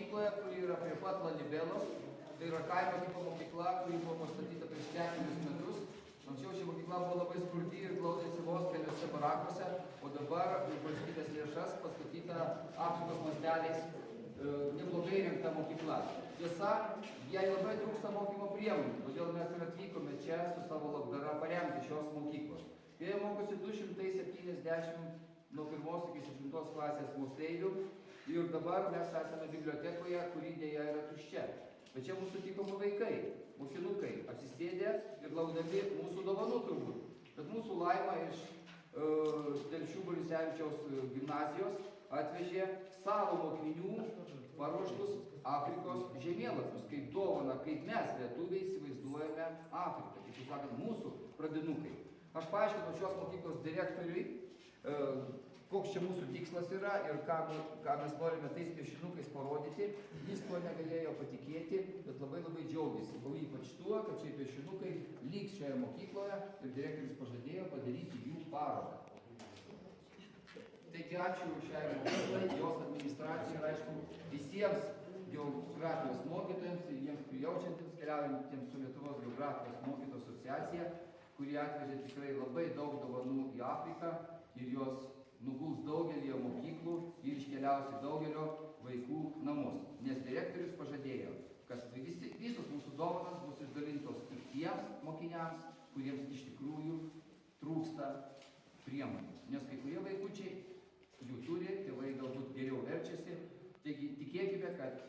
mokykloje, kuri yra prie pat Lalibelos. Tai yra kaimo tipo mokykla, kuri buvo pastatyta prieš 4 metus. Anksčiau ši mokykla buvo labai skurdi ir glaudėsi vos keliose barakuose, o dabar už valstybės lėšas pastatyta Afrikos masteliais neblogai įrengta mokykla. Tiesa, jai labai trūksta mokymo priemonių, todėl mes ir atvykome čia su savo labdara paremti šios mokyklos. Joje mokosi 270 nuo 1 iki 7 klasės moksleivių ir dabar mes esame bibliotekoje, kuri dėja yra tuščia. Bet čia mūsų sutikomi vaikai, mokinukai, apsisėdė ir laukdami mūsų dovanų turbūt. Bet mūsų Laima iš Telšių Borisevičiaus gimnazijos atvežė savo mokinių paruoštus Afrikos žemėlapius, kaip dovana, kaip mes lietuviai įsivaizduojame Afriką, kaip sakant, mūsų pradinukai. Aš paaiškinau šios mokyklos direktoriui, koks čia mūsų tikslas yra ir ką mes norime tais piešinukais parodyti. Jis to negalėjo patikėti, bet labai džiaugiasi. O ypač tuo, kad šie piešinukai liks šioje mokykloje ir direktorius pažadėjo padaryti jų parodą. Taigi ačiū šiai mokyklai, jos administracijai ir aišku visiems geografijos mokytojams ir jiems prijaučiantiems, keliaujantiems su Lietuvos geografijos mokytojų asociacija, kurie atvežė tikrai labai daug dovanų į Afriką ir jos nuguls daugelį mokyklų ir iškeliaus į daugelio vaikų namus. Nes direktorius pažadėjo, kad visos mūsų dovanas bus išdalintos ir tiems mokiniams, kuriems iš tikrųjų trūksta priemonių. Nes kai kurie vaikučiai jų turi, tėvai galbūt geriau verčiasi. Taigi tikėkime, kad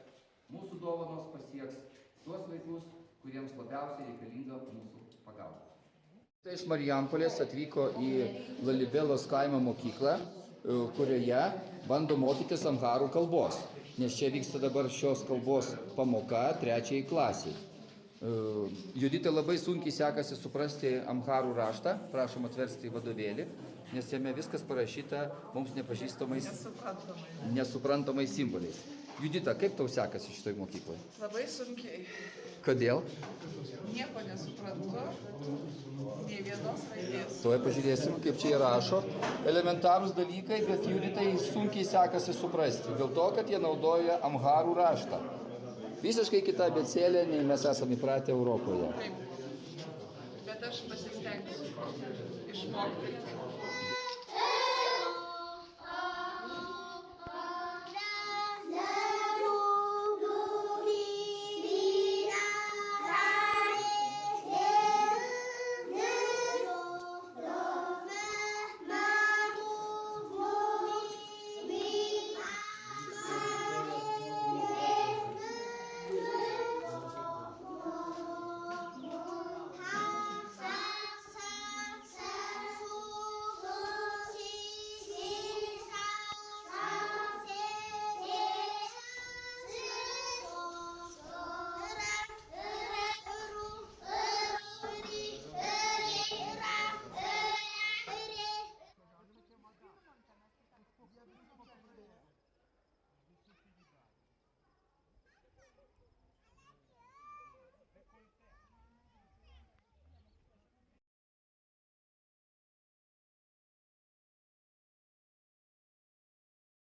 mūsų dovanos pasieks tuos vaikus, kuriems labiausiai reikalinga mūsų pagalba. Iš Marijampolės atvyko į Lalibelos kaimo mokyklą, kurioje bando mokytis amharų kalbos, nes čia vyksta dabar šios kalbos pamoka 3 klasiai. Juditai labai sunkiai sekasi suprasti amharų raštą, prašom atversti į vadovėlį, nes jame viskas parašyta mums nepažįstamais, nesuprantamais simboliais. Judita, kaip tau sekasi šitoj mokykloje? Labai sunkiai. Kodėl? Nieko nesuprantu, nei vienos raidės. Tuoj pažiūrėsim, kaip čia įrašo. Elementarūs dalykai, bet Juditai sunkiai sekasi suprasti, dėl to, kad jie naudoja amharų raštą. Visiškai kita abėcėlė, nei mes esame įpratę Europoje. Taip. Bet aš pasistengsiu išmokti.